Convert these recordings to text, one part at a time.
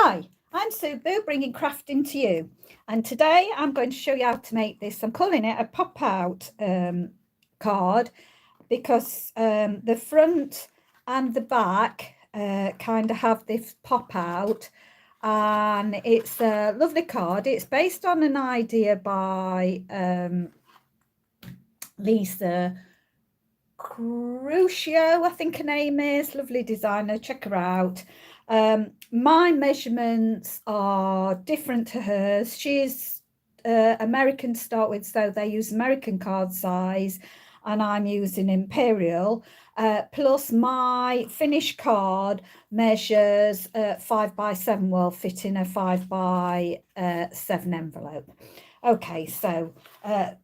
Hi, I'm Subu, bringing crafting to you, and today I'm going to show you how to make this. I'm calling it a pop-out card because the front and the back kind of have this pop-out, and it's a lovely card. It's based on an idea by Lisa Crucio, I think her name is. Lovely designer, check her out. My measurements are different to hers. She's American to start with, so they use American card size, and I'm using imperial. Plus my finished card measures 5x7, will fit in a 5x7 envelope. Okay, so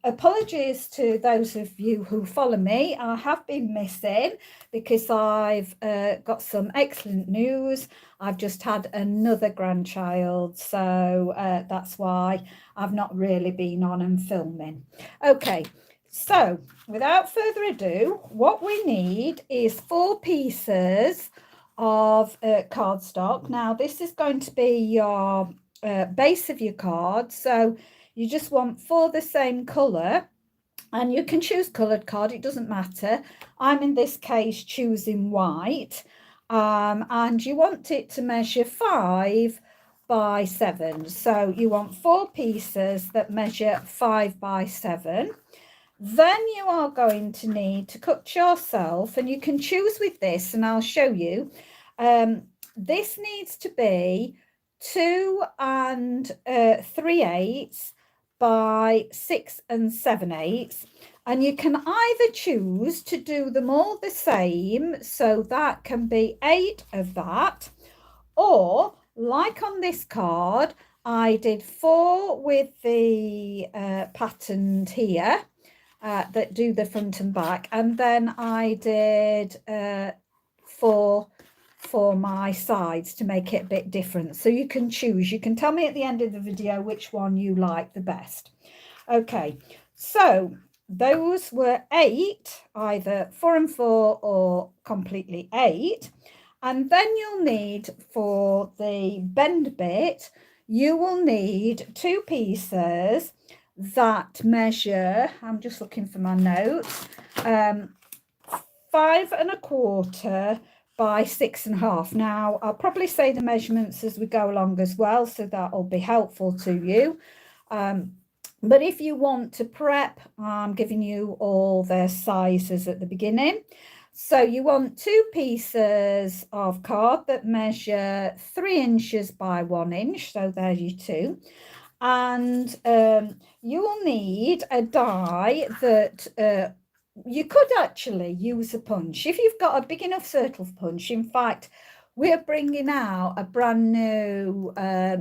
apologies to those of you who follow me. I have been missing because I've got some excellent news. I've just had another grandchild, so that's why I've not really been on and filming. Okay, so without further ado, what we need is 4 pieces of cardstock. Now, this is going to be your base of your card, so you just want 4 the same colour, and you can choose coloured card, it doesn't matter. I'm in this case choosing white, and you want it to measure 5x7. So you want 4 pieces that measure 5x7. Then you are going to need to cut yourself, and you can choose with this, and I'll show you. This needs to be 2 3/8 by 6 7/8, and you can either choose to do them all the same, so that can be 8 of that, or like on this card I did 4 with the patterned here that do the front and back, and then I did 4 for my sides to make it a bit different. So you can choose. You can tell me at the end of the video which one you like the best. Okay, so those were 8, either 4 and 4 or completely 8. And then you'll need, for the bend bit, you will need 2 pieces that measure, I'm just looking for my notes, 5 1/4 by 6 1/2. Now, I'll probably say the measurements as we go along as well, so that'll be helpful to you. But if you want to prep, I'm giving you all the sizes at the beginning. So you want 2 pieces of card that measure 3 inches by 1 inch. So there's your 2. And you will need a die that you could actually use a punch if you've got a big enough circle punch. In fact, we're bringing out a brand new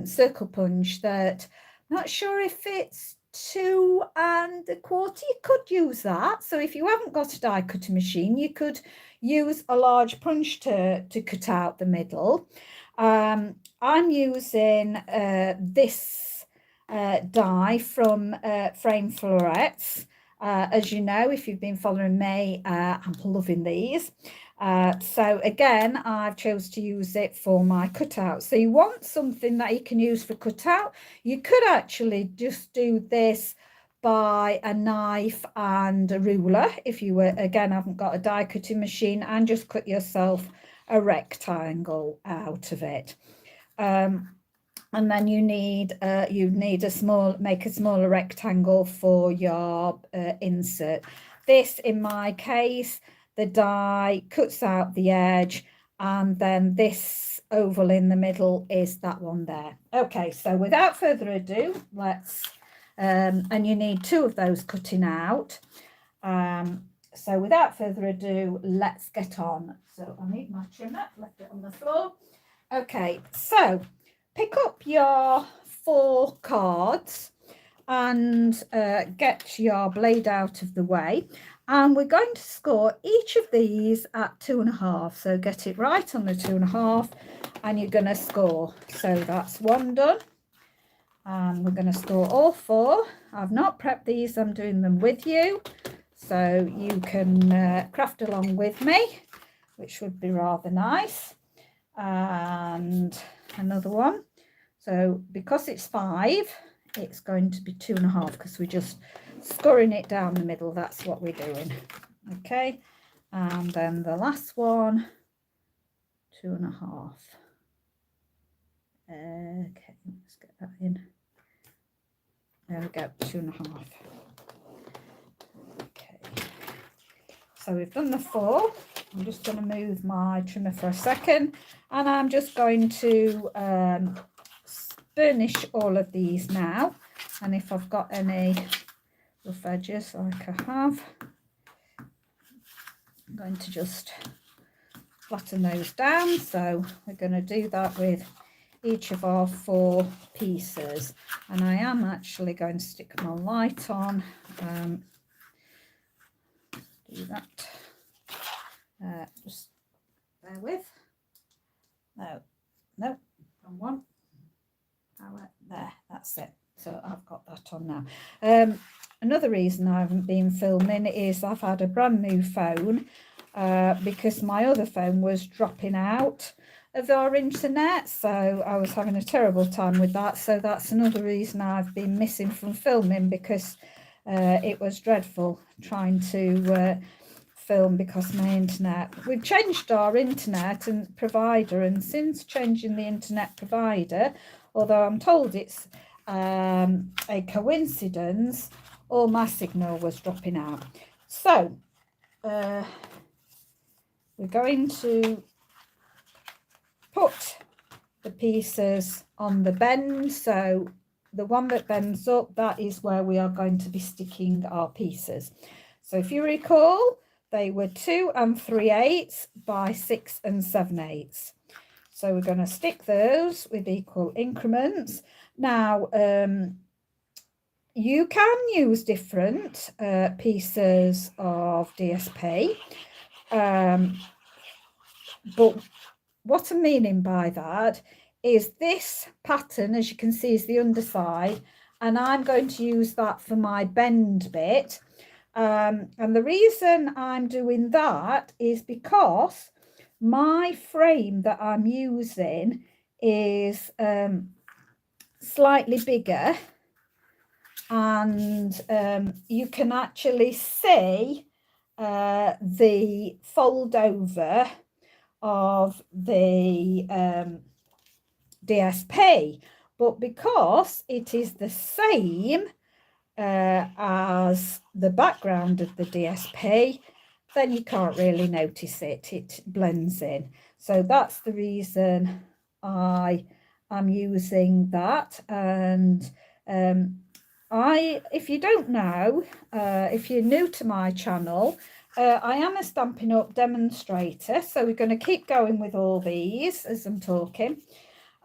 circle punch that I'm not sure if it's 2 1/4. You could use that. So if you haven't got a die cutting machine, you could use a large punch to cut out the middle. I'm using this die from Frame Florets. As you know, if you've been following me, I'm loving these. So again, I've chose to use it for my cutout. So you want something that you can use for cutout. You could actually just do this by a knife and a ruler if you were, again, haven't got a die cutting machine, and just cut yourself a rectangle out of it. And then you need a make a smaller rectangle for your insert. This, in my case, the die cuts out the edge, and then this oval in the middle is that one there. Okay, so without further ado, let's and you need 2 of those cutting out. So without further ado, let's get on. So I need my trimmer, left it on the floor. Okay, so pick up your 4 cards and get your blade out of the way, and we're going to score each of these at 2 1/2. So get it right on the 2 1/2, and you're going to score. So that's 1 done, and we're going to score all 4. I've not prepped these, I'm doing them with you, so you can craft along with me, which would be rather nice. And another one. So because it's 5, it's going to be 2.5 because we're just scoring it down the middle. That's what we're doing. Okay, and then the last one, 2.5. Okay, let's get that in. There we go, 2.5. Okay, so we've done the 4. I'm just going to move my trimmer for a second, and I'm just going to burnish all of these now. And if I've got any rough edges like I have, I'm going to just flatten those down. So we're going to do that with each of our 4 pieces, and I am actually going to stick my light on. Do that. Just bear with. No, wrong one. There, that's it. So I've got that on now. Another reason I haven't been filming is I've had a brand new phone because my other phone was dropping out of our internet, so I was having a terrible time with that. So that's another reason I've been missing from filming, because it was dreadful trying to film because my internet, we've changed our internet and provider, and since changing the internet provider, although I'm told it's a coincidence, all my signal was dropping out. So we're going to put the pieces on the bend. So the one that bends up, that is where we are going to be sticking our pieces. So if you recall, they were 2 3/8 by 6 7/8. So we're going to stick those with equal increments. Now, you can use different pieces of DSP, but what I'm meaning by that is this pattern, as you can see, is the underside, and I'm going to use that for my bend bit. And the reason I'm doing that is because my frame that I'm using is slightly bigger, and you can actually see the fold over of the DSP, but because it is the same as the background of the DSP, then you can't really notice it. It blends in. So that's the reason I am using that. And if you don't know, if you're new to my channel, I am a Stampin' Up demonstrator. So we're going to keep going with all these as I'm talking.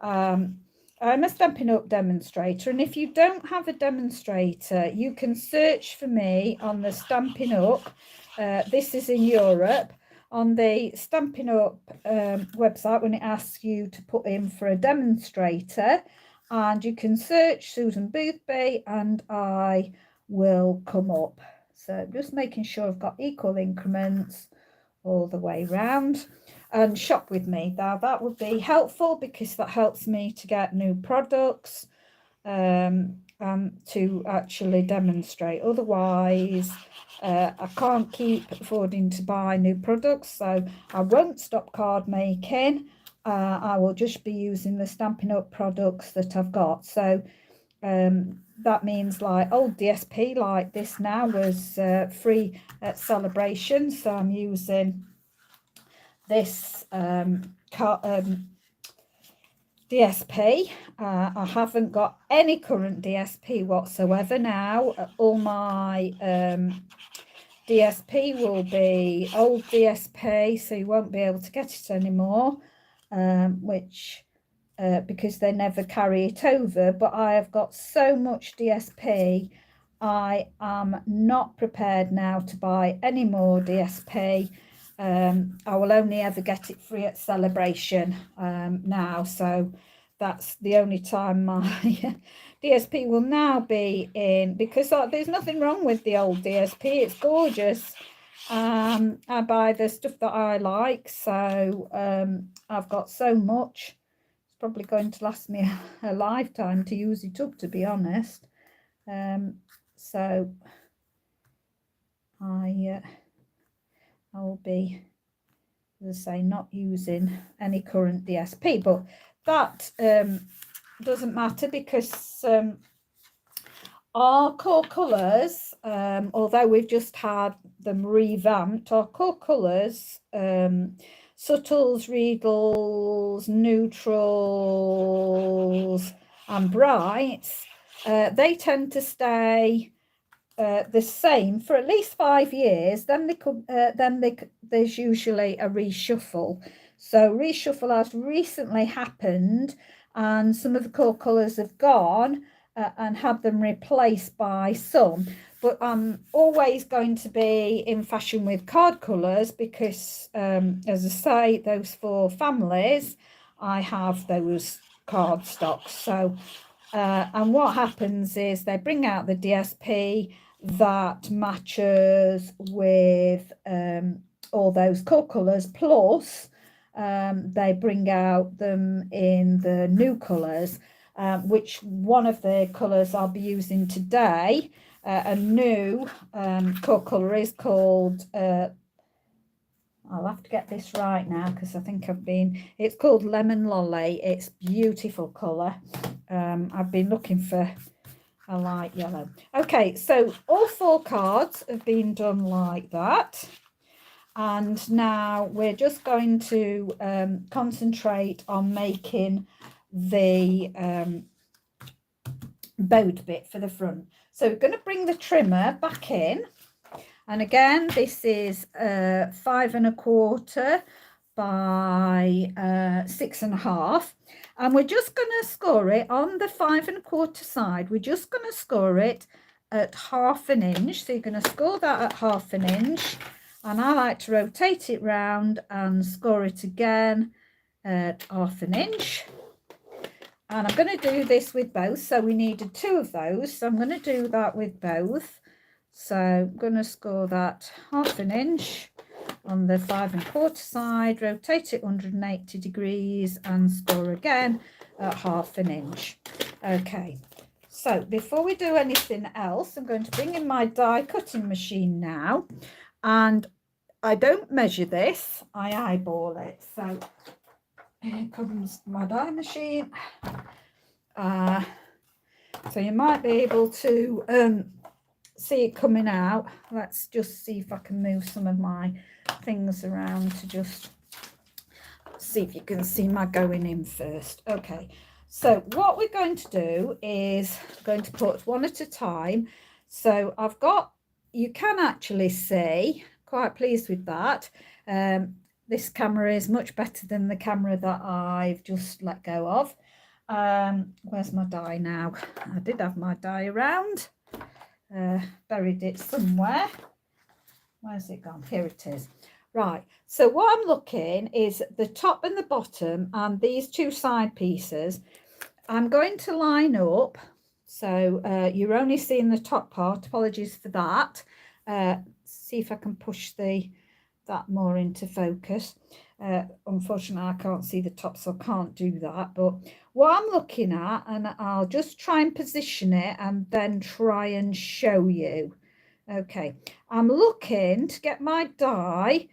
I'm a Stampin' Up demonstrator, and if you don't have a demonstrator, you can search for me on the Stampin' Up. This is in Europe, on the Stampin' Up website, when it asks you to put in for a demonstrator, and you can search Susan Boothby and I will come up. So just making sure I've got equal increments all the way round, and shop with me. Now that would be helpful because that helps me to get new products and to actually demonstrate. Otherwise I can't keep affording to buy new products, so I won't stop card making. I will just be using the Stampin' Up products that I've got. So that means like old DSP like this now was free at Celebration, so I'm using this DSP. I haven't got any current DSP whatsoever now. All my DSP will be old DSP, so you won't be able to get it anymore, which because they never carry it over. But I have got so much DSP, I am not prepared now to buy any more DSP. I will only ever get it free at Celebration now, so that's the only time my DSP will now be in, because there's nothing wrong with the old DSP. It's gorgeous. I buy the stuff that I like, so I've got so much. probably going to last me a lifetime to use it up, to be honest. So I will be, as I say, not using any current DSP, but that doesn't matter because our core colours, although we've just had them revamped, our core colours, subtles, regals, neutrals and brights, they tend to stay the same for at least 5 years. Then there's usually a reshuffle. So reshuffle has recently happened and some of the core colours have gone and had them replaced by some. But I'm always going to be in fashion with card colours because, as I say, those 4 families, I have those card stocks. So, and what happens is they bring out the DSP that matches with all those core colours, plus they bring out them in the new colours, which one of the colours I'll be using today, a new core colour is called, I'll have to get this right now because I think it's called Lemon Lolly. It's beautiful colour. I've been looking for a light yellow. Okay, so all 4 cards have been done like that. And now we're just going to concentrate on making the bowed bit for the front. So we're going to bring the trimmer back in. And again, this is 5 1/4 by 6 1/2. And we're just going to score it on the 5 1/4 side. We're just going to score it at 1/2 inch. So you're going to score that at 1/2 inch. And I like to rotate it round and score it again at 1/2 inch. And I'm going to do this with both. So we needed 2 of those. So I'm going to do that with both. So I'm going to score that 1/2 inch on the 5 1/4 side, rotate it 180 degrees and score again at 1/2 inch. Okay, so before we do anything else, I'm going to bring in my die cutting machine now, and I don't measure this, I eyeball it. So here comes my die machine. So you might be able to see it coming out. Let's just see if I can move some of my things around to just see if you can see my going in first. Okay, so what we're going to do is going to put one at a time. So I've got, you can actually see, quite pleased with that. This camera is much better than the camera that I've just let go of. Where's my die now? I did have my die around. Buried it somewhere. Where's it gone? Here it is. Right, so what I'm looking is the top and the bottom and these 2 side pieces. I'm going to line up, so you're only seeing the top part. Apologies for that. See if I can push that more into focus. Unfortunately, I can't see the top, so I can't do that. But what I'm looking at, and I'll just try and position it and then try and show you. Okay, I'm looking to get my die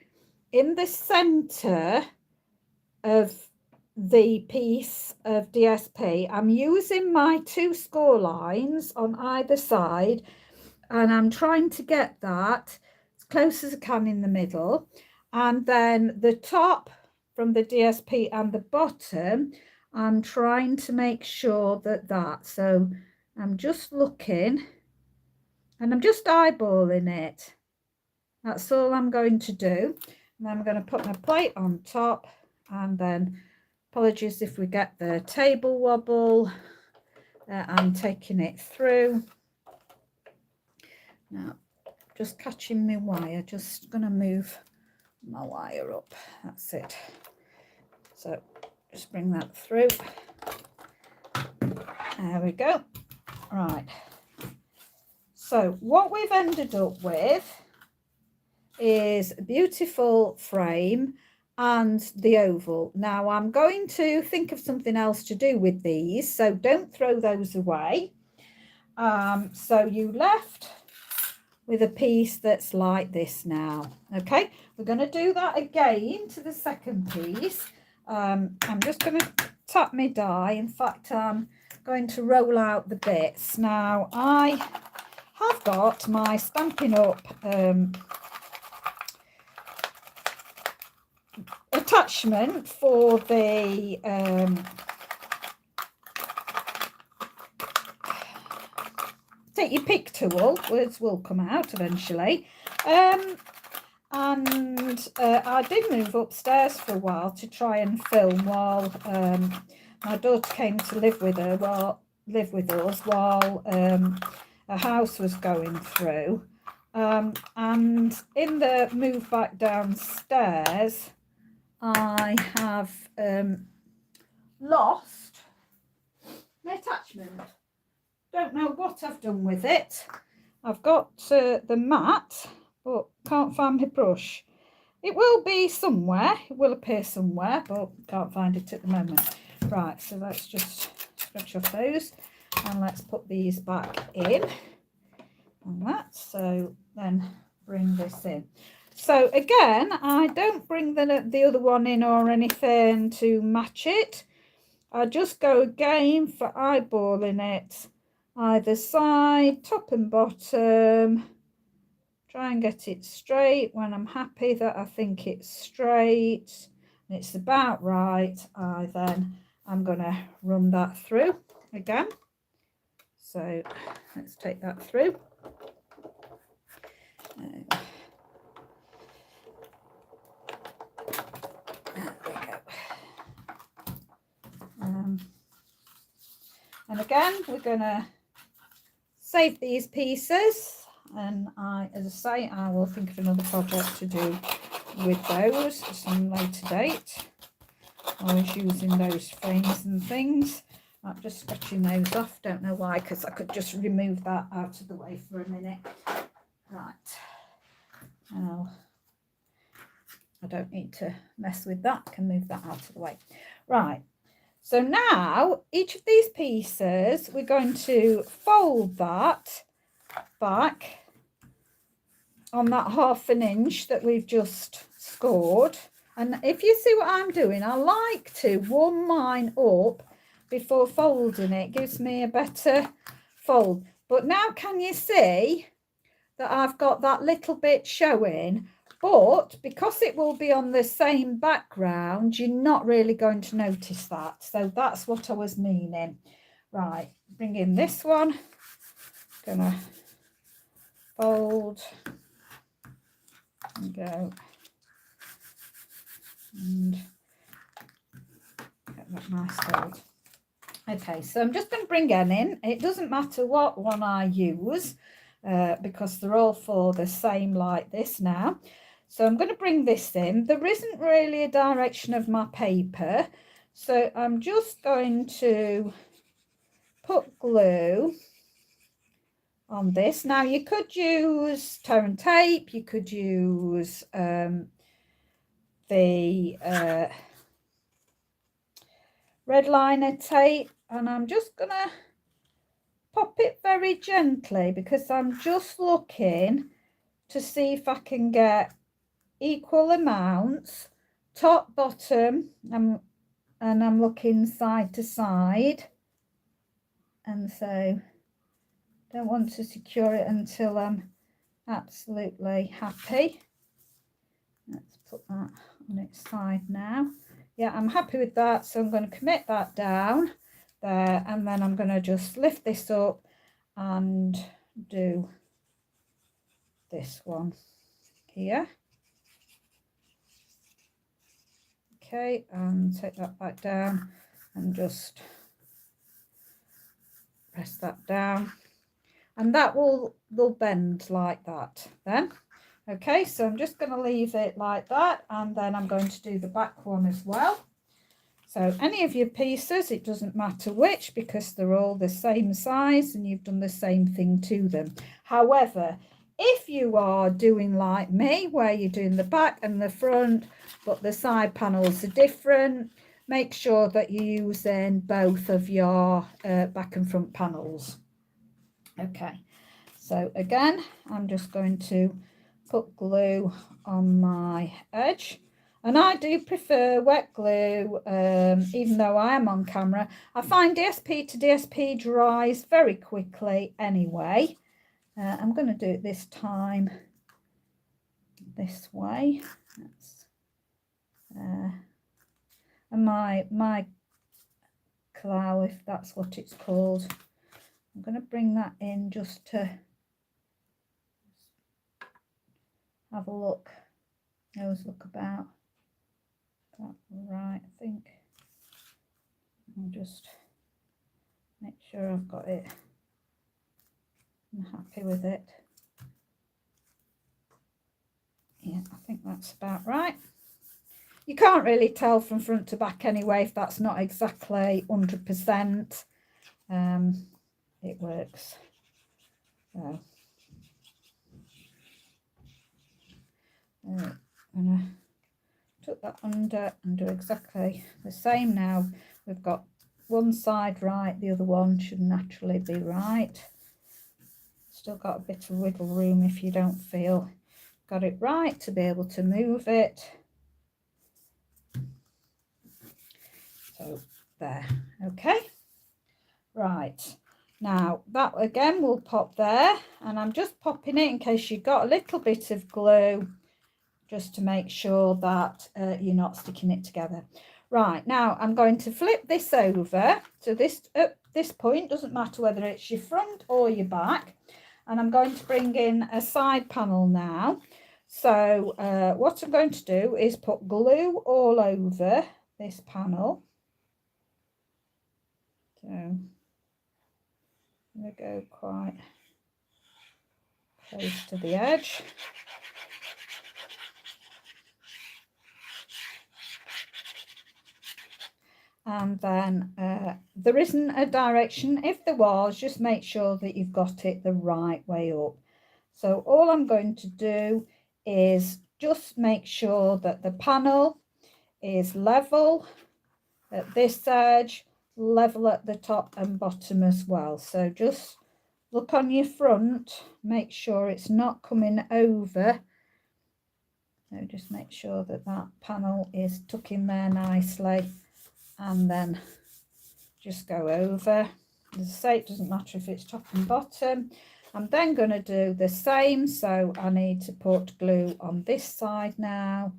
in the center of the piece of DSP. I'm using my 2 score lines on either side, and I'm trying to get that as close as I can in the middle. And then the top from the DSP and the bottom, I'm trying to make sure that. So I'm just looking and I'm just eyeballing it. That's all I'm going to do. And I'm going to put my plate on top, and then apologies if we get the table wobble. I'm taking it through. Now, just catching my wire, just going to move my wire up. That's it. So just bring that through. There we go. Right. So what we've ended up with is a beautiful frame, and the oval. Now I'm going to think of something else to do with these, so don't throw those away. So you left with a piece that's like this now. Okay, we're going to do that again to the second piece. I'm just going to tap my die. In fact, I'm going to roll out the bits. Now I have got my Stampin' Up attachment for the take your pick tool. Words will come out eventually. And I did move upstairs for a while to try and film while my daughter came to live with us while a house was going through. And in the move back downstairs, I have lost my attachment. Don't know what I've done with it. I've got the mat, but can't find my brush. It will be somewhere. It will appear somewhere, but can't find it at the moment. Right, so let's just scratch off those and let's put these back in. And that, so then bring this in. So again, I don't bring the other one in or anything to match it. I just go again for eyeballing it either side, top and bottom. Try and get it straight. When I'm happy that I think it's straight and it's about right, I'm going to run that through again. So let's take that through. There we go. And again, we're going to save these pieces, and as I say, I will think of another project to do with those at some later date. I was using those frames and things. I'm just scratching those off, don't know why, because I could just remove that out of the way for a minute. Right, now I don't need to mess with that, I can move that out of the way. Right, so now each of these pieces, we're going to fold that back on that 1/2 inch that we've just scored. And if you see what I'm doing, I like to warm mine up before folding it. It gives me a better fold. But now can you see that I've got that little bit showing? But because it will be on the same background, you're not really going to notice that. So that's what I was meaning. Right, bring in this one. Gonna fold and go and get that nice fold. Okay, so I'm just going to bring N in. It doesn't matter what one I use because they're all for the same like this now. So I'm going to bring this in. There isn't really a direction of my paper, so I'm just going to put glue on this. Now you could use Terran tape, you could use the red liner tape, and I'm just gonna pop it very gently because I'm just looking to see if I can get equal amounts top, bottom, and I'm looking side to side, and so don't want to secure it until I'm absolutely happy. Let's put that on its side now. Yeah, I'm happy with that, so I'm going to commit that down there, and then I'm going to just lift this up and do this one here. Okay, and take that back down and just press that down, and that will bend like that then. Okay, so I'm just going to leave it like that, and then I'm going to do the back one as well. So any of your pieces, it doesn't matter which, because they're all the same size and you've done the same thing to them. However, If you are doing like me, where you're doing the back and the front, but the side panels are different, make sure that you're using both of your back and front panels. Okay, so again, I'm just going to put glue on my edge. And I do prefer wet glue, even though I am on camera. I find DSP to DSP dries very quickly anyway. I'm going to do it this time this way. And my clow, if that's what it's called, I'm going to bring that in just to have a look. I always look about that right, I think. I'll just make sure I've got it. I'm happy with it. Yeah, I think that's about right. You can't really tell from front to back anyway if that's not exactly 100%. It works. So I'm going to tuck that under and do exactly the same now. We've got one side right, the other one should naturally be right. Still got a bit of wiggle room if you don't feel got it right to be able to move it. So there, okay. Right, now that again will pop there, and I'm just popping it in case you've got a little bit of glue, just to make sure that you're not sticking it together. Right, now I'm going to flip this over to this, at this point, doesn't matter whether it's your front or your back, and I'm going to bring in a side panel now. So what I'm going to do is put glue all over this panel. So I'm going to go quite close to the edge. And then there isn't a direction. If there was, just make sure that you've got it the right way up. So all I'm going to do is just make sure that the panel is level at this edge, level at the top and bottom as well. So just look on your front, make sure it's not coming over. So just make sure that that panel is tucked in there nicely, and then just go over. As I say, it doesn't matter if it's top and bottom. I'm then going to do the same, so I need to put glue on this side now.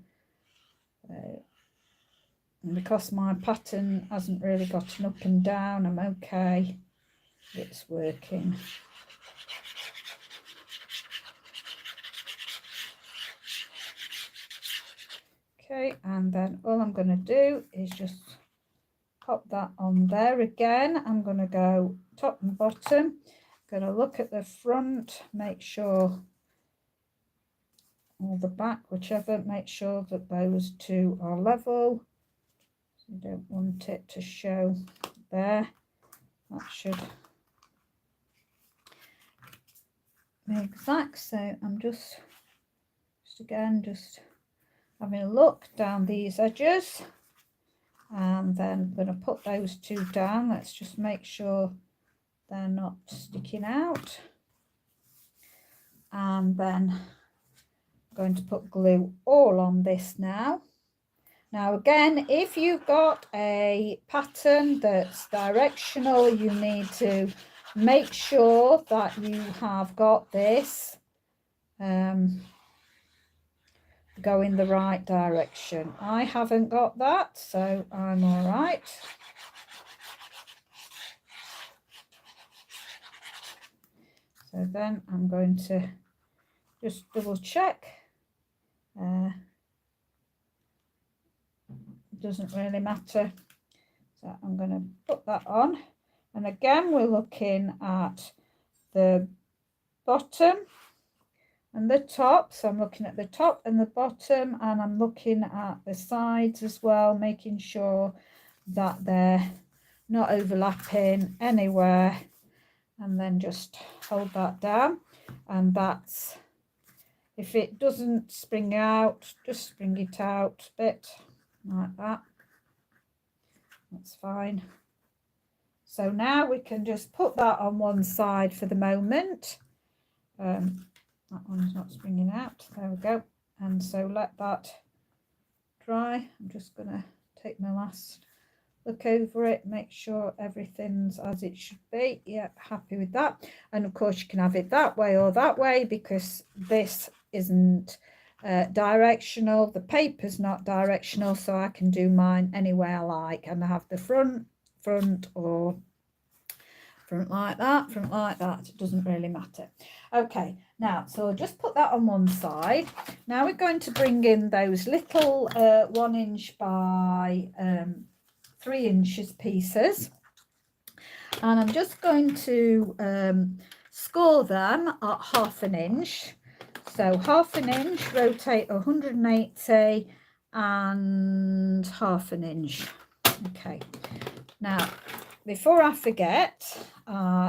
And because my pattern hasn't really got an up and down, I'm okay. It's working. Okay, and then all I'm going to do is just pop that on there again. I'm going to go top and bottom. Going to look at the front, make sure, or the back, whichever, make sure that those two are level. So you don't want it to show there. That should be exact. So I'm just again having a look down these edges, and then I'm going to put those two down. Let's just make sure they're not sticking out, and then I'm going to put glue all on this now. Now again, if you've got a pattern that's directional, you need to make sure that you have got this go in the right direction. I haven't got that, so I'm all right. So then I'm going to just double check. It doesn't really matter. So I'm going to put that on. And again, we're looking at the bottom and the top. So I'm looking at the top and the bottom, and I'm looking at the sides as well, making sure that they're not overlapping anywhere. And then just hold that down, and that's If it doesn't spring out, just spring it out a bit like that. That's fine. So now we can just put that on one side for the moment. That one's not springing out. There we go. And so let that dry. I'm just going to take my last look over it, make sure everything's as it should be. Yeah, happy with that. And of course you can have it that way or that way, because this isn't directional. The paper's not directional, so I can do mine any way I like. And I have the front, or front like that, it doesn't really matter. Okay, now so I'll just put that on one side. Now we're going to bring in those little 1 inch by 3 inches pieces, and I'm just going to score them at 1/2 inch. So 1/2 inch, rotate 180 and 1/2 inch. Okay, now before I forget,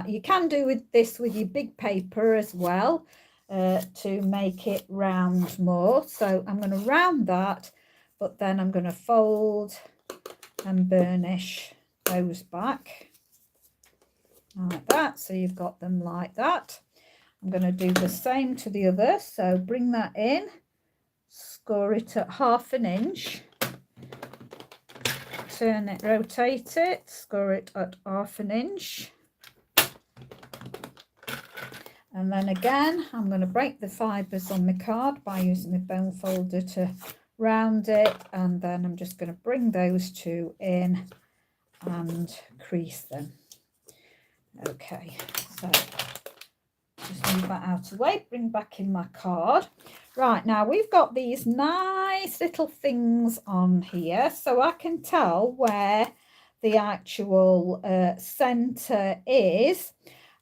you can do this with your big paper as well to make it round more. So I'm going to round that, but then I'm going to fold and burnish those back like that. So you've got them like that. I'm going to do the same to the other. So bring that in, score it at 1/2 inch. Turn it, rotate it, score it at 1/2 inch. And then again, I'm going to break the fibres on my card by using my bone folder to round it. And then I'm just going to bring those two in and crease them. Okay, so just move that out of the way, bring back in my card. Right, now we've got these nice little things on here, so I can tell where the actual centre is.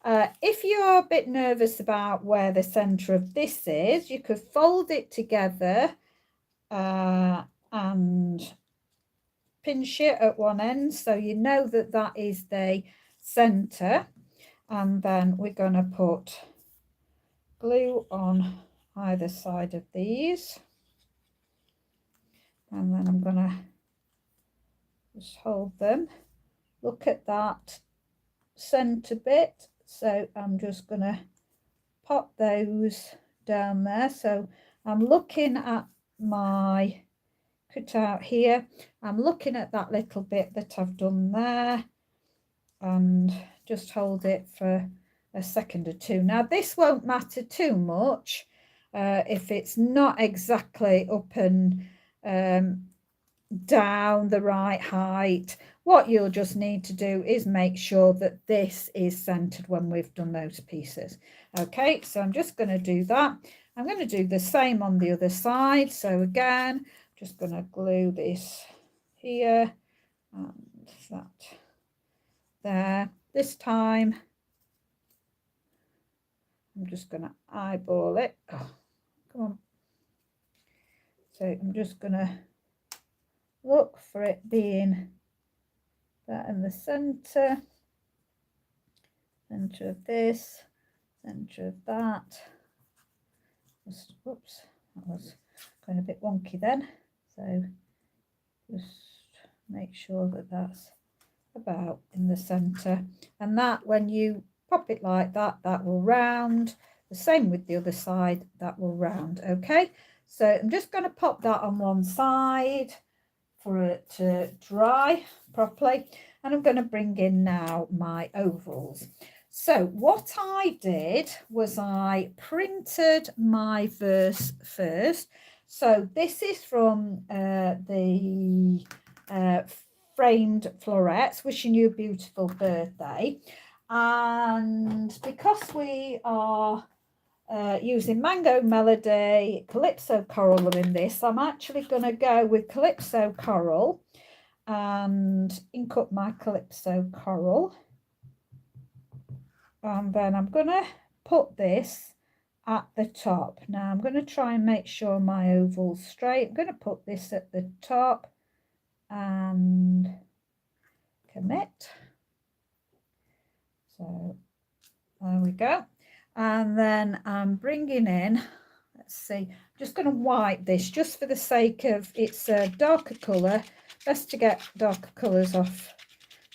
If you're a bit nervous about where the centre of this is, you could fold it together and pinch it at one end, so you know that that is the centre. And then we're going to put glue on either side of these, and then I'm going to just hold them. Look at that centre bit, so I'm just going to pop those down there. So I'm looking at my cutout here, I'm looking at that little bit that I've done there, and just hold it for a second or two. Now this won't matter too much if it's not exactly up and down the right height. What you'll just need to do is make sure that this is centered when we've done those pieces. Okay, so I'm just going to do that. I'm going to do the same on the other side. So again, just going to glue this here and that there. This time I'm just going to eyeball it. Oh, come on. So I'm just going to look for it being that in the center of this, center of that. Just, whoops, that was going a bit wonky then. So just make sure that that's about in the center, and that when you pop it like that, that will round. The same with the other side, that will round. Okay, so I'm just going to pop that on one side for it to dry properly, and I'm going to bring in now my ovals. So what I did was I printed my verse first. So this is from the framed florets, wishing you a beautiful birthday. And because we are using Mango Melody, Calypso Coral are in this, I'm actually going to go with Calypso Coral and ink up my Calypso Coral. And then I'm going to put this at the top. Now I'm going to try and make sure my oval's straight. I'm going to put this at the top and commit. So there we go. And then I'm bringing in, let's see, I'm just going to wipe this just for the sake of, it's a darker colour. Best to get darker colours off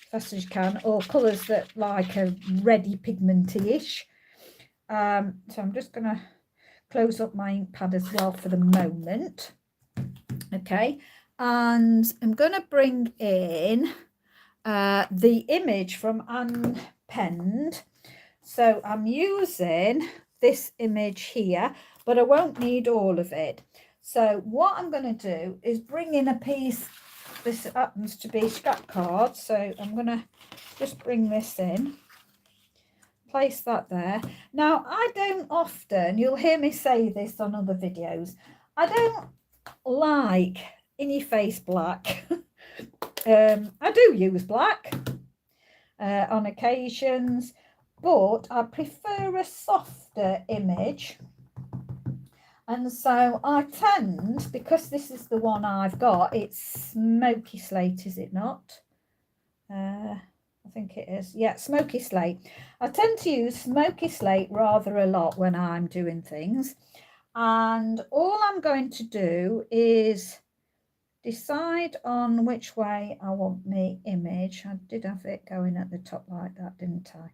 as fast as you can, or colours that like are ready pigmenty-ish. So I'm just going to close up my ink pad as well for the moment. Okay, and I'm going to bring in the image from Unpenned. So I'm using this image here, but I won't need all of it. So what I'm going to do is bring in a piece, this happens to be scrap card, so I'm going to just bring this in, place that there. Now, I don't often, you'll hear me say this on other videos, I don't like in-your-face black. I do use black on occasions, but I prefer a softer image. And so I tend, because this is the one I've got, it's smoky slate, is it not? I think it is. Yeah, smoky slate. I tend to use smoky slate rather a lot when I'm doing things. And all I'm going to do is decide on which way I want my image. I did have it going at the top like that, didn't I?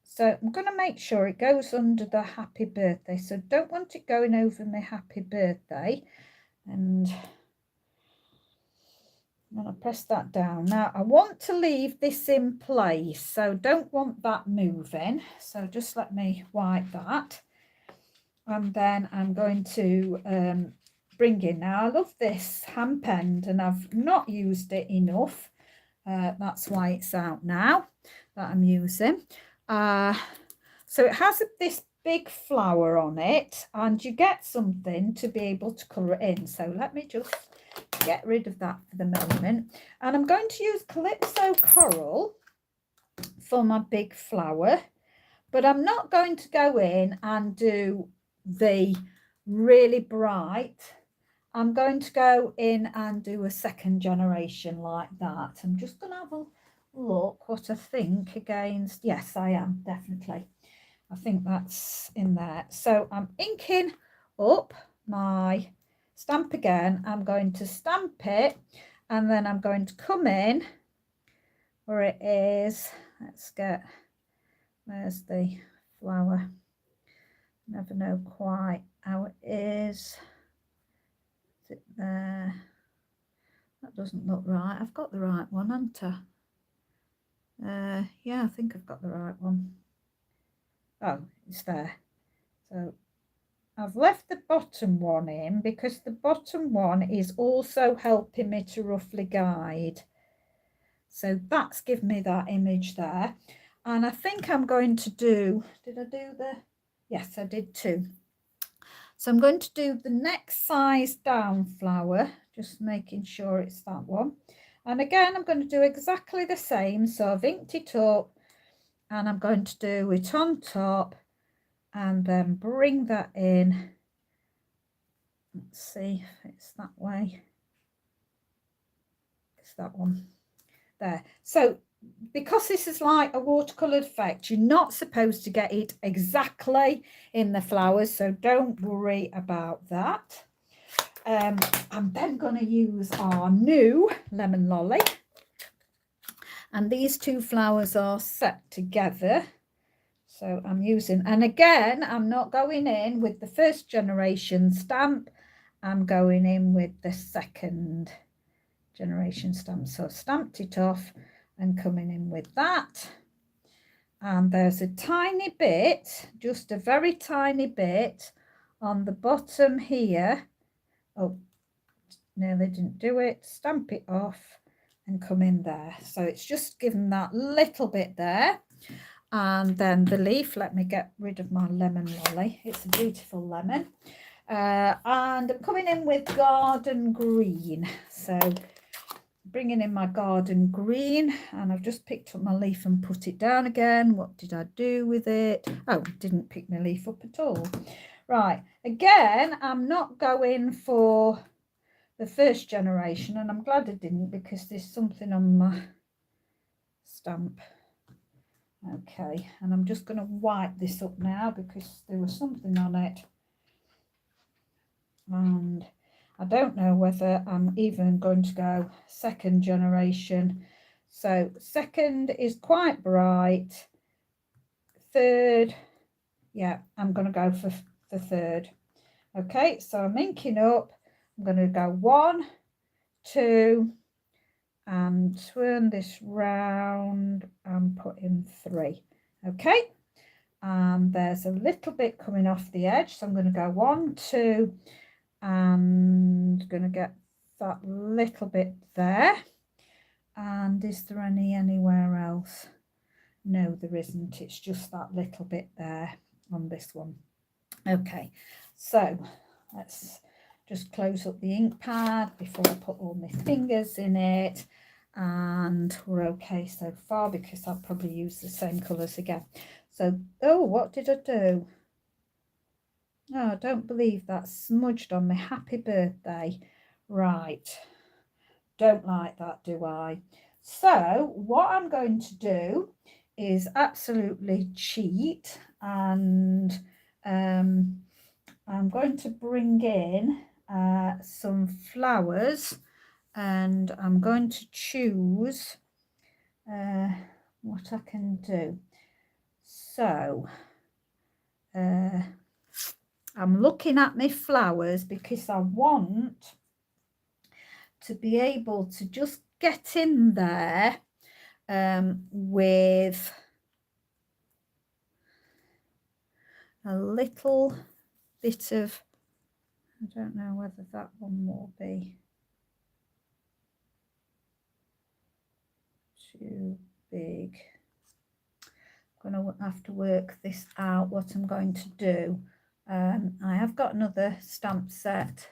So I'm going to make sure it goes under the happy birthday. So don't want it going over my happy birthday. And I'm going to press that down. Now I want to leave this in place, so don't want that moving. So just let me wipe that. And then I'm going to bring in, now I love this hand penned and I've not used it enough. That's why it's out now that I'm using. So it has this big flower on it, and you get something to be able to colour it in. So let me just get rid of that for the moment. And I'm going to use Calypso Coral for my big flower, but I'm not going to go in and do the really bright. I'm going to go in and do a second generation like that. I'm just going to have a look what I think against. Yes, I am, definitely. I think that's in there. So I'm inking up my stamp again. I'm going to stamp it, and then I'm going to come in where it is. Let's get, where's the flower? Never know quite how it is. Is it there? That doesn't look right. I've got the right one, haven't I? Yeah, I think I've got the right one. Oh, it's there. So I've left the bottom one in because the bottom one is also helping me to roughly guide. So that's given me that image there. And I think I'm going to do, did I do the, yes, I did too. So I'm going to do the next size down flower, just making sure it's that one. And again, I'm going to do exactly the same. So I've inked it up and I'm going to do it on top and then bring that in. Let's see if it's that way. It's that one there. So because this is like a watercolored effect, you're not supposed to get it exactly in the flowers, so don't worry about that. I'm then going to use our new lemon lolly, and these two flowers are set together. So I'm using, and again, I'm not going in with the first generation stamp, I'm going in with the second generation stamp. So I've stamped it off and coming in with that. And there's a tiny bit, just a very tiny bit on the bottom here. Oh, nearly didn't do it. Stamp it off and come in there. So it's just given that little bit there. And then the leaf, let me get rid of my lemon lolly. It's a beautiful lemon. And I'm coming in with garden green. So bringing in my garden green, and I've just picked up my leaf and put it down again. What did I do with it? Oh, didn't pick my leaf up at all. Right, again, I'm not going for the first generation, and I'm glad I didn't because there's something on my stamp. Okay, and I'm just going to wipe this up now because there was something on it. and I don't know whether I'm even going to go second generation. So second is quite bright. Third, yeah, I'm going to go for the third. Okay, so I'm inking up. I'm going to go 1, 2, and turn this round and put in 3. Okay, and there's a little bit coming off the edge, so I'm going to go 1, 2, and going to get that little bit there. And is there anywhere else? No, there isn't. It's just that little bit there on this one. Okay, so let's just close up the ink pad before I put all my fingers in it, and we're okay so far because I'll probably use the same colours again. So, oh, what did I do? Oh, I don't believe that smudged on my happy birthday. Right, don't like that, do I? So what I'm going to do is absolutely cheat, and I'm going to bring in some flowers, and I'm going to choose what I can do. So I'm looking at my flowers because I want to be able to just get in there with a little bit of, I don't know whether that one will be too big. I'm going to have to work this out, what I'm going to do. I have got another stamp set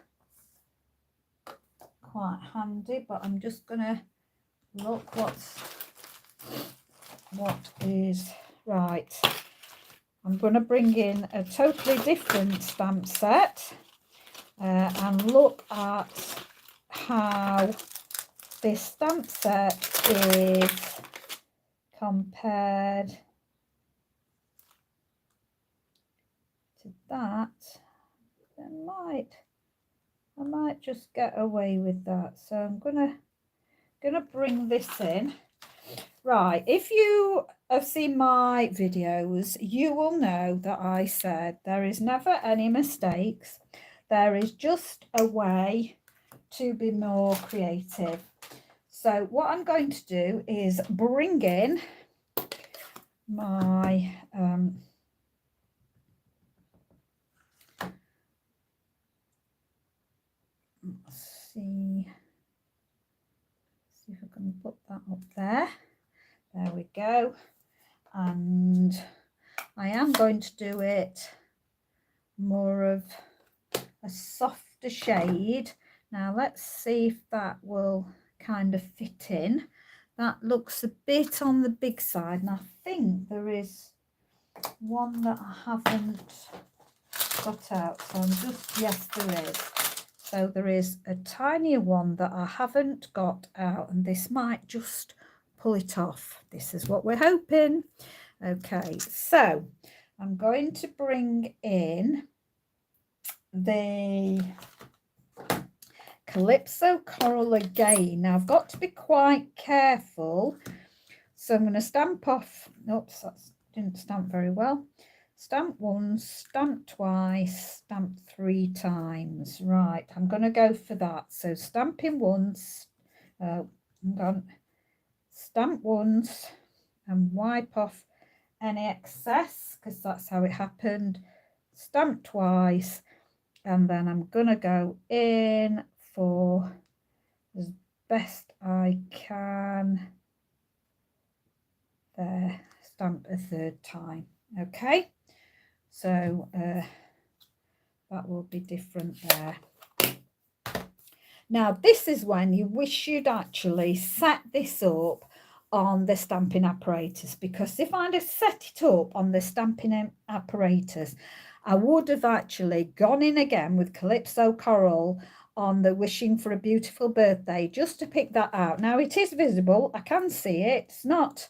quite handy, but I'm just going to look what is right. I'm going to bring in a totally different stamp set and look at how this stamp set is compared to that. I might just get away with that. So I'm gonna bring this in. Right, if you have seen my videos, you will know that I said there is never any mistakes. There is just a way to be more creative. So what I'm going to do is bring in my let's see if I can put that up there. There we go. And I am going to do it more of a softer shade. Now let's see if that will kind of fit in. That looks a bit on the big side, and I think there is one that I haven't got out. So I'm just, yes, there is. So there is a tinier one that I haven't got out, and this might just pull it off. This is what we're hoping. Okay, so I'm going to bring in the Calypso Coral again. Now I've got to be quite careful, so I'm going to stamp off. Oops, that didn't stamp very well. Stamp once, stamp twice, stamp 3 times. Right, I'm going to go for that. So stamping once, I'm going stamp once and wipe off any excess, because that's how it happened. Stamp twice, and then I'm gonna go in for as best I can there, stamp a 3rd time. Okay, so that will be different there. Now this is when you wish you'd actually set this up on the stamping apparatus, because if I'd have set it up on the stamping apparatus, I would have actually gone in again with Calypso Coral on the Wishing for a Beautiful Birthday just to pick that out. Now it is visible, I can see it, it's not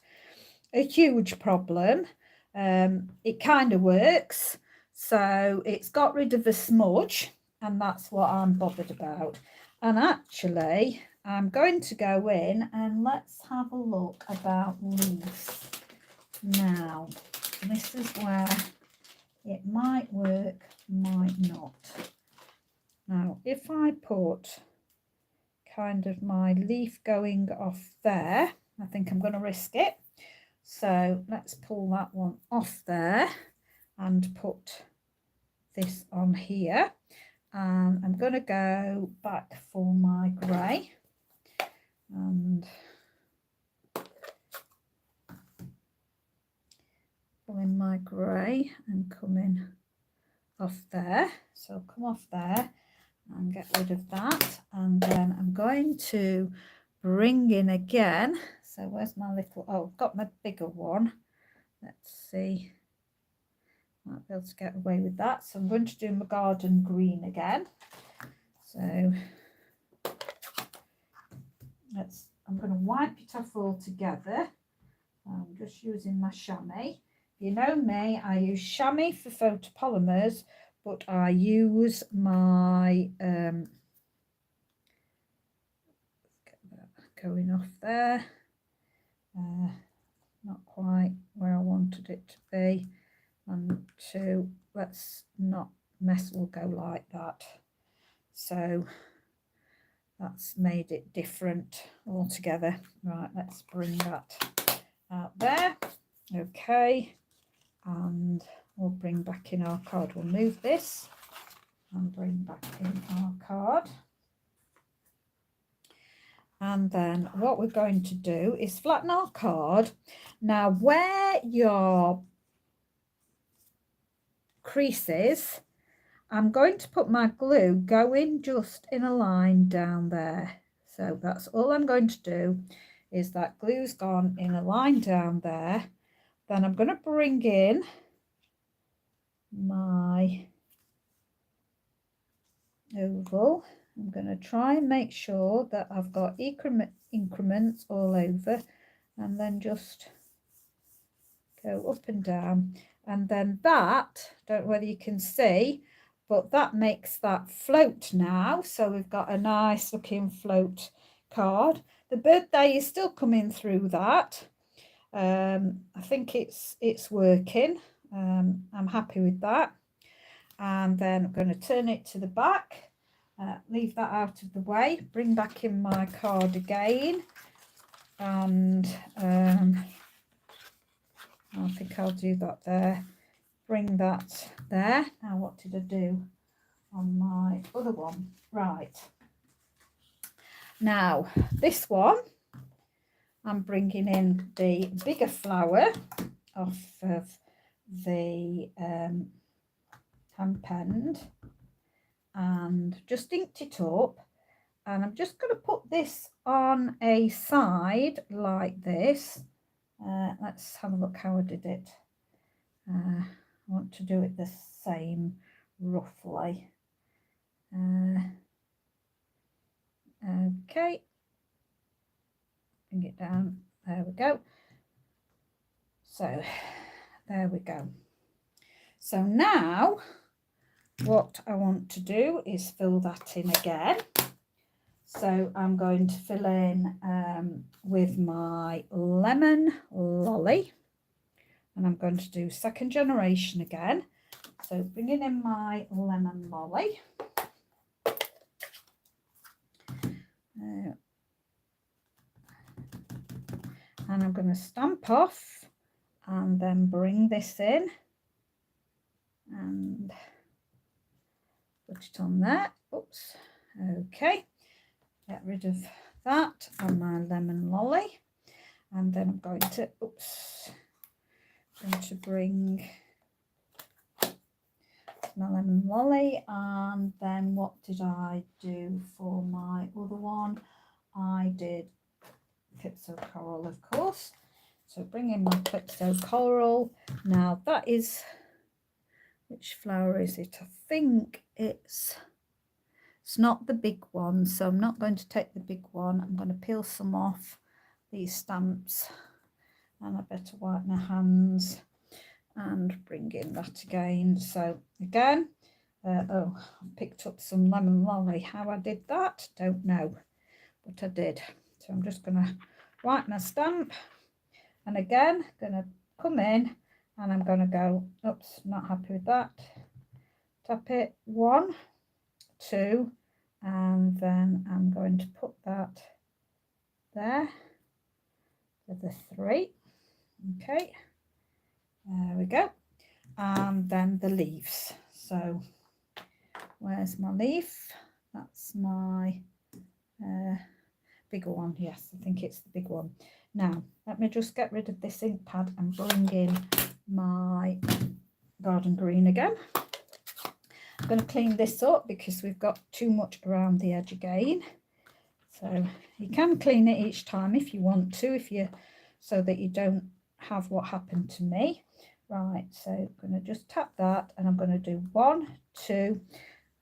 a huge problem. It kind of works. So it's got rid of the smudge, and that's what I'm bothered about. And actually, I'm going to go in and let's have a look about leaves. Now, this is where it might work, might not. Now, if I put kind of my leaf going off there, I think I'm going to risk it. So let's pull that one off there and put this on here. And I'm going to go back for my grey and pull in my grey and come in off there. So I'll come off there and get rid of that, and then I'm going to bring in again. So where's my little, oh, I've got my bigger one. Let's see, might be able to get away with that. So I'm going to do my garden green again. So I'm going to wipe it off all together. I'm just using my chamois. You know me, I use chamois for photopolymers, but I use my get that going off there, not quite where I wanted it to be, and let's not mess, will go like that. So that's made it different altogether. Right, let's bring that out there. Okay, and we'll bring back in our card. We'll move this and bring back in our card. And then what we're going to do is flatten our card. Now, where your creases, I'm going to put my glue going just in a line down there. So that's all I'm going to do, is that glue's gone in a line down there. Then I'm going to bring in my oval. I'm going to try and make sure that I've got increments all over, and then just go up and down. And then that, don't know whether you can see, but that makes that float now. So we've got a nice looking float card. The birthday is still coming through that. I think it's working. I'm happy with that. And then I'm going to turn it to the back, leave that out of the way, bring back in my card again, and I think I'll do that there, bring that there. Now what did I do on my other one? Right, now this one I'm bringing in the bigger flower off of the tamp end and just inked it up, and I'm just going to put this on a side like this. Let's have a look how I did it. I want to do it the same roughly. Okay, bring it down, there we go. So there we go. So now what I want to do is fill that in again. So I'm going to fill in with my lemon lolly, and I'm going to do second generation again. So bringing in my lemon lolly. And I'm going to stamp off and then bring this in and put it on there. Oops. Okay. Get rid of that and my lemon lolly. And then I'm going to, bring my lemon lolly. And then what did I do for my other one? I did Calypso Coral, of course. So bring in my Calypso Coral. Now that is, which flower is it? I think it's not the big one, so I'm not going to take the big one. I'm going to peel some off these stamps, and I better wipe my hands and bring in that again. So again, Oh, I picked up some lemon lolly. How I did that, don't know, but I did. So I'm just going to write my stamp, and again going to come in and I'm going to go, oops, not happy with that, tap it, 1, 2, and then I'm going to put that there for the 3. Okay, there we go. And then the leaves. So where's my leaf? That's my bigger one. Yes, I think it's the big one. Now let me just get rid of this ink pad and bring in my garden green again. I'm going to clean this up because we've got too much around the edge again. So you can clean it each time if you want to, so that you don't have what happened to me. Right, so I'm going to just tap that, and I'm going to do 1, 2,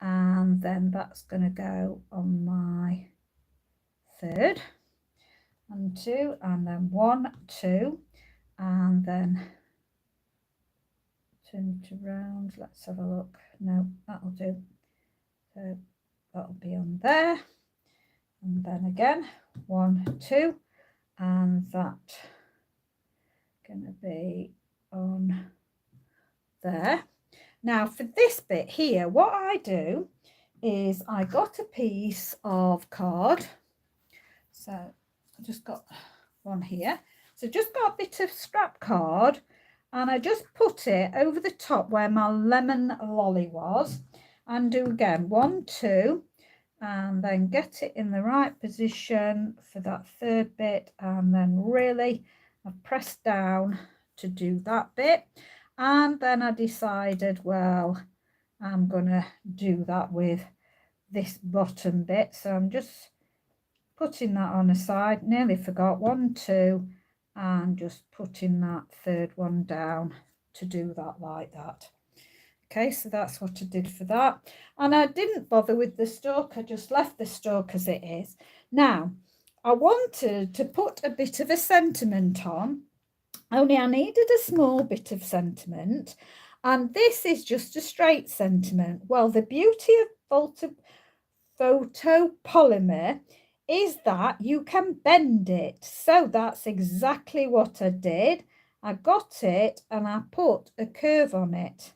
and then that's going to go on my 3rd, and 2, and then 1, 2, and then turn it around. Let's have a look. No, that'll do. So that'll be on there, and then again 1, 2, and that going to be on there. Now for this bit here, what I do is I got a piece of card, so I just got one here, so just got a bit of scrap card, and I just put it over the top where my lemon lolly was, and do again 1, 2, and then get it in the right position for that 3rd bit, and then really I've pressed down to do that bit. And then I decided, well, I'm gonna do that with this bottom bit, so I'm just putting that on the side. Nearly forgot, 1, 2, and just putting that 3rd one down to do that like that. Okay, so that's what I did for that, and I didn't bother with the stalk. I just left the stalk as it is. Now I wanted to put a bit of a sentiment on, only I needed a small bit of sentiment, and this is just a straight sentiment. Well, the beauty of photopolymer is that you can bend it, so that's exactly what I did. I got it and I put a curve on it,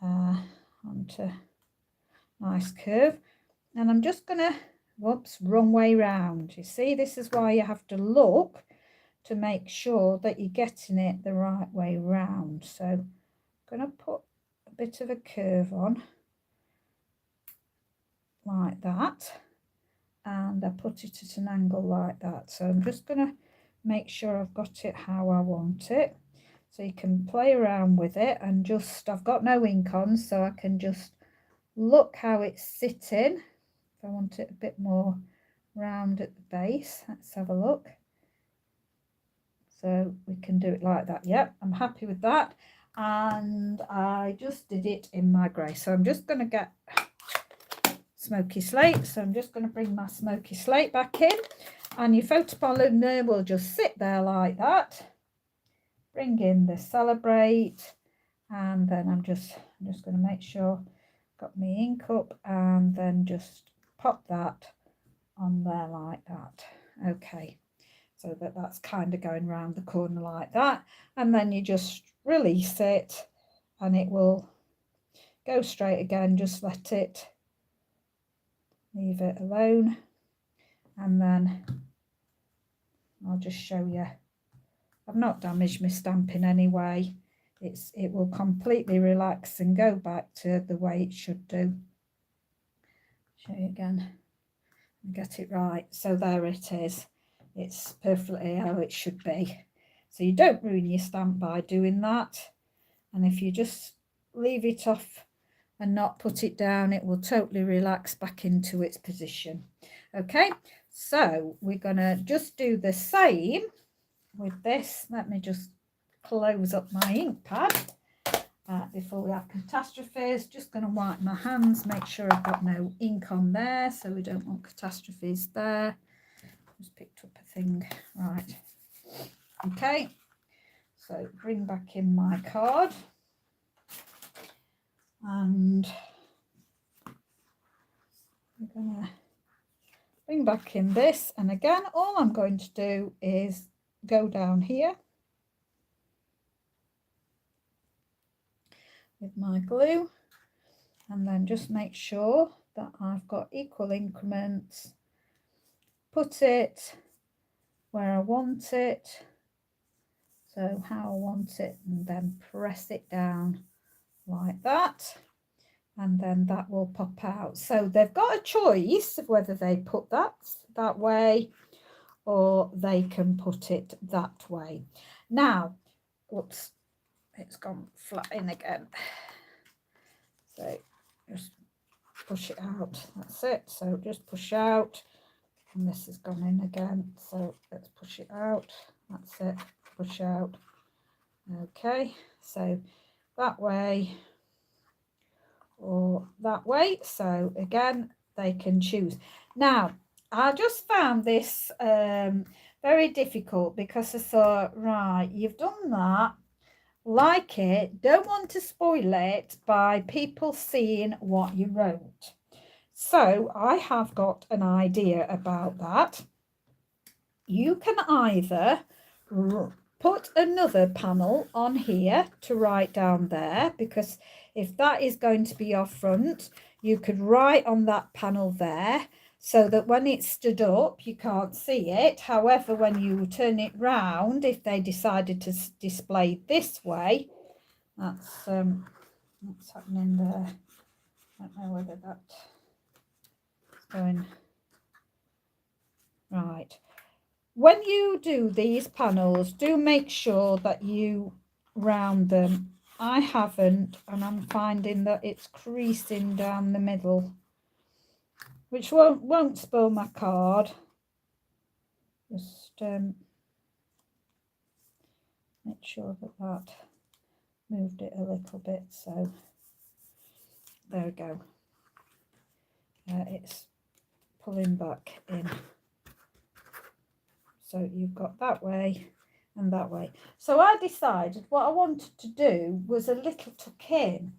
onto nice curve, and I'm just gonna, whoops, wrong way round. You see, this is why you have to look to make sure that you're getting it the right way round. So I'm going to put a bit of a curve on like that, and I put it at an angle like that. So I'm just going to make sure I've got it how I want it, so you can play around with it, and just, I've got no ink on, so I can just look how it's sitting. If I want it a bit more round at the base, let's have a look. So we can do it like that. Yep, I'm happy with that. And I just did it in my grey. So I'm just going to get smoky slate. So I'm just going to bring my smoky slate back in. And your photopolymer will just sit there like that. Bring in the Celebrate. And then I'm just going to make sure I've got my ink up, and then just pop that on there like that. Okay. So that's kind of going around the corner like that, and then you just release it and it will go straight again. Just let it, leave it alone, and then I'll just show you. I've not damaged my stamp in any way. It will completely relax and go back to the way it should do. Show you again and get it right. So there it is. It's perfectly how it should be. So you don't ruin your stamp by doing that. And if you just leave it off and not put it down, it will totally relax back into its position. Okay, so we're going to just do the same with this. Let me just close up my ink pad before we have catastrophes. Just going to wipe my hands, make sure I've got no ink on there, so we don't want catastrophes there. Just picked up a thing. Right, okay, so bring back in my card, and we're going to bring back in this, and again all I'm going to do is go down here with my glue and then just make sure that I've got equal increments, put it where I want it, so how I want it, and then press it down like that, and then that will pop out. So they've got a choice of whether they put that way or they can put it that way. Now, whoops, it's gone flat in again. So just push it out, that's it. So just push out, and this has gone in again, so let's push it out, that's it, push out. Okay, so that way or that way, so again they can choose. Now I just found this very difficult because I thought, right, you've done that, like it, don't want to spoil it by people seeing what you wrote. So I have got an idea about that. You can either put another panel on here to write down there, because if that is going to be your front, you could write on that panel there so that when it's stood up you can't see it. However, when you turn it round, if they decided to display this way, that's what's happening there. I don't know whether that's going right. When you do these panels, do make sure that you round them. I haven't, and I'm finding that it's creasing down the middle, which won't spoil my card. Just make sure that moved it a little bit, so there we go. It's pulling back in. So you've got that way and that way. So I decided what I wanted to do was a little tuck in.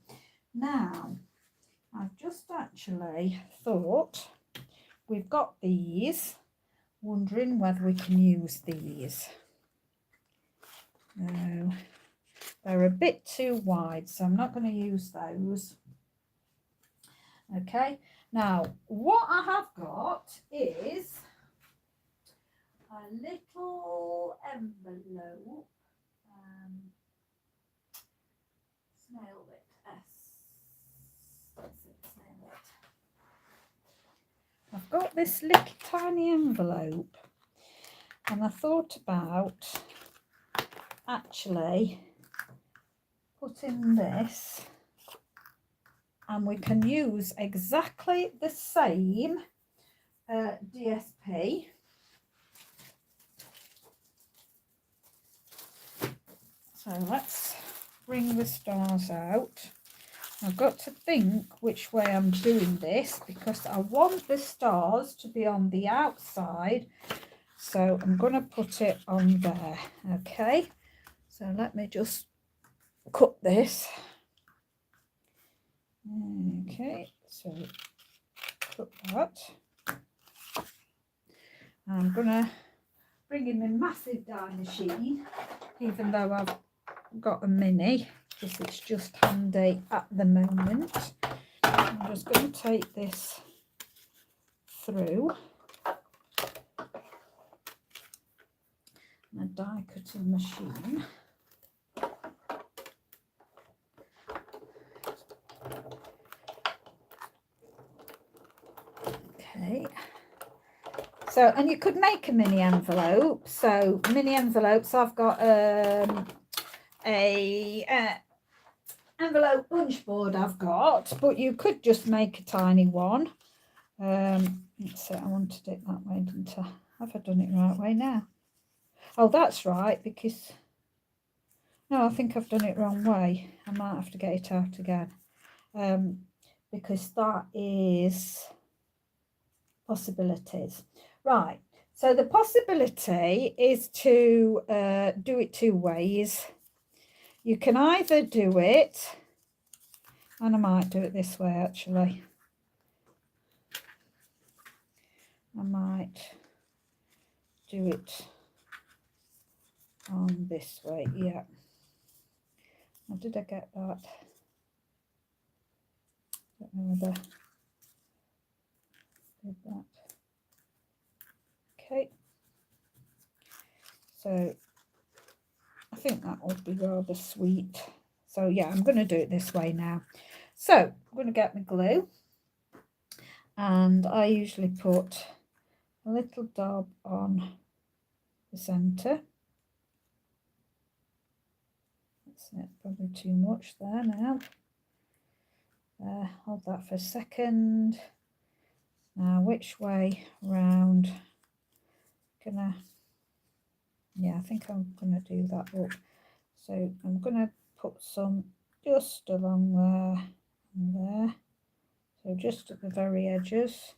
Now, I've just actually thought, we've got these, wondering whether we can use these. No, they're a bit too wide, so I'm not going to use those. Okay, now what I have got is a little envelope, snail bit, that's it, snail bit. I've got this little tiny envelope, and I thought about actually putting this, and we can use exactly the same DSP. So let's bring the stars out. I've got to think which way I'm doing this, because I want the stars to be on the outside. So I'm going to put it on there. Okay, so let me just cut this. Okay, so cut that. I'm going to bring in my massive die machine, even though I've got a mini, because it's just handy at the moment. I'm just going to take this through my die cutting machine. Okay, so, and you could make a mini envelope. So mini envelopes, I've got a envelope bunch board I've got, but you could just make a tiny one. So I wanted it that way, didn't I? Have I done it the right way now? Oh, that's right, because no, I think I've done it wrong way. I might have to get it out again, because that is possibilities. Right, so the possibility is to do it two ways. You can either do it, and I might do it this way actually. I might do it on this way. Yeah. How did I get that? Don't know whether I did that. Okay. So I think that would be rather sweet. So yeah, I'm going to do it this way now. So I'm going to get my glue, and I usually put a little dab on the centre. That's probably too much there now. Hold that for a second. Now, which way round? Yeah, I think I'm gonna do that up. So I'm gonna put some just along there and there. So just at the very edges.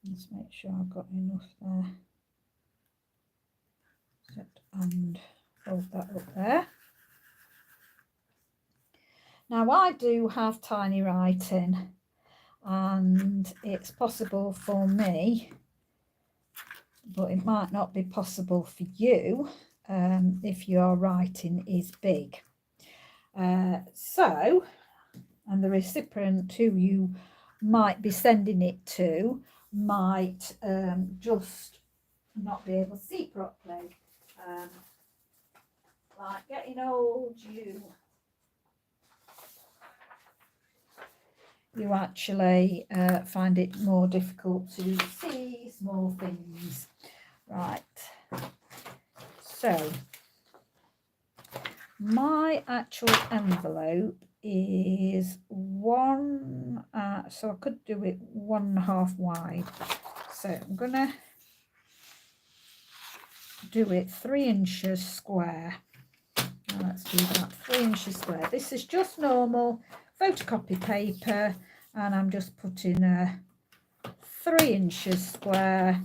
Let's make sure I've got enough there. And fold that up there. Now I do have tiny writing, and it's possible for me, but it might not be possible for you if your writing is big. So, and the recipient who you might be sending it to might just not be able to see properly. Like getting old, you actually find it more difficult to see small things. Right, so my actual envelope is one, so I could do it 1.5 wide. So I'm gonna do it 3 inches square. Now let's do that, 3 inches square. This is just normal photocopy paper, and I'm just putting a 3 inches square.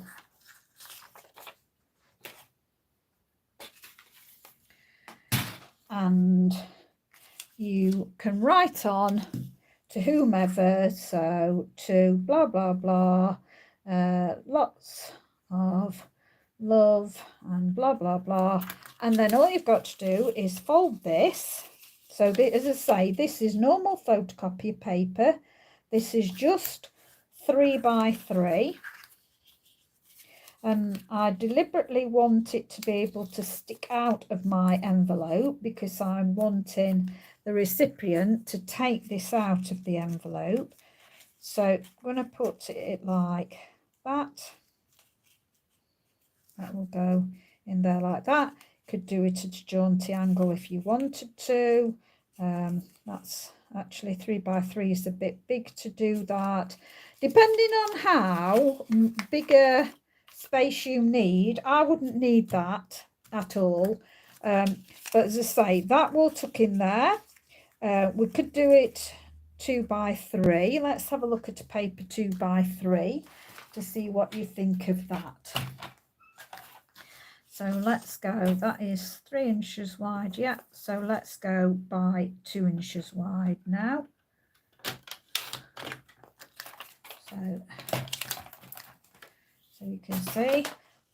And you can write on to whomever, so to blah blah blah, lots of love and blah blah blah, and then all you've got to do is fold this. So as I say, this is normal photocopy paper. This is just 3 by 3. And I deliberately want it to be able to stick out of my envelope because I'm wanting the recipient to take this out of the envelope. So I'm going to put it like that. That will go in there like that. Could do it at a jaunty angle if you wanted to. That's actually 3 by 3 is a bit big to do that. Depending on how bigger space you need, I wouldn't need that at all, but as I say, that will tuck in there. We could do it 2 by 3. Let's have a look at a paper 2 by 3 to see what you think of that. So let's go, that is 3 inches wide, yeah, so let's go by 2 inches wide now. So you can see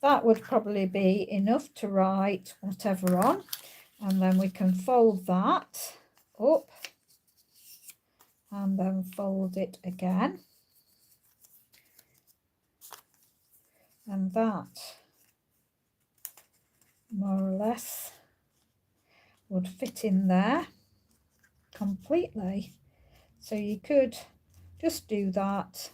that would probably be enough to write whatever on, and then we can fold that up and then fold it again, and that more or less would fit in there completely. So you could just do that.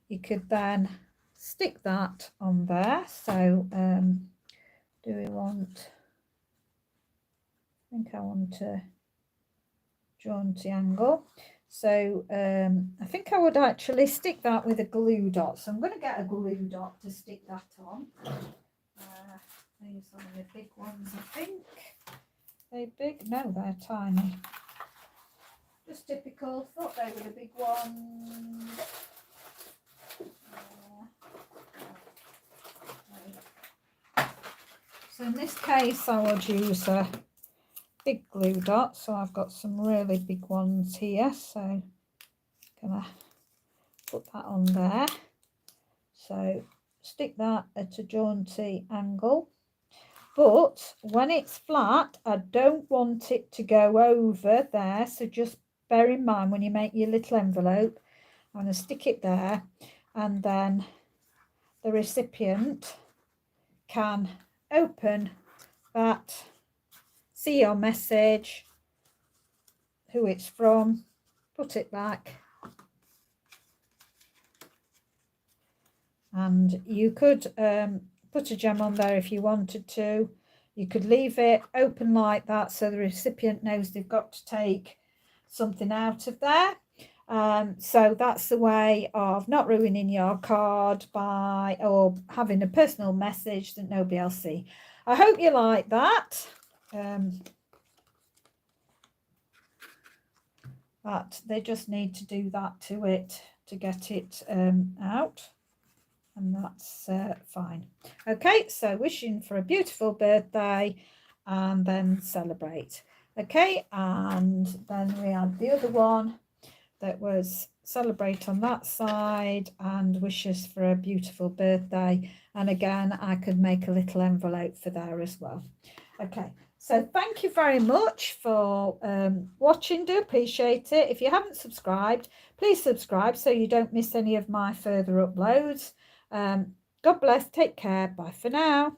You could then stick that on there. So do we want, I think I want a jaunty angle. So I think I would actually stick that with a glue dot. So I'm going to get a glue dot to stick that on. These are the big ones, I think. Are they big? No, they're tiny. Just typical. Thought they were the big ones. So in this case, I would use a big glue dot. So I've got some really big ones here. So I'm gonna put that on there. So stick that at a jaunty angle. But when it's flat, I don't want it to go over there. So just bear in mind when you make your little envelope, I'm going to stick it there, and then the recipient can open that, see your message, who it's from, put it back. And you could put a gem on there if you wanted to. You could leave it open like that so the recipient knows they've got to take something out of there. So that's the way of not ruining your card by or having a personal message that nobody else see. I hope you like that. But they just need to do that to it to get it out. And that's fine. Okay, so wishing for a beautiful birthday and then celebrate. Okay, and then we had the other one that was celebrate on that side and wishes for a beautiful birthday. And again, I could make a little envelope for there as well. Okay, so thank you very much for watching. Do appreciate it. If you haven't subscribed, please subscribe so you don't miss any of my further uploads. God bless. Take care. Bye for now.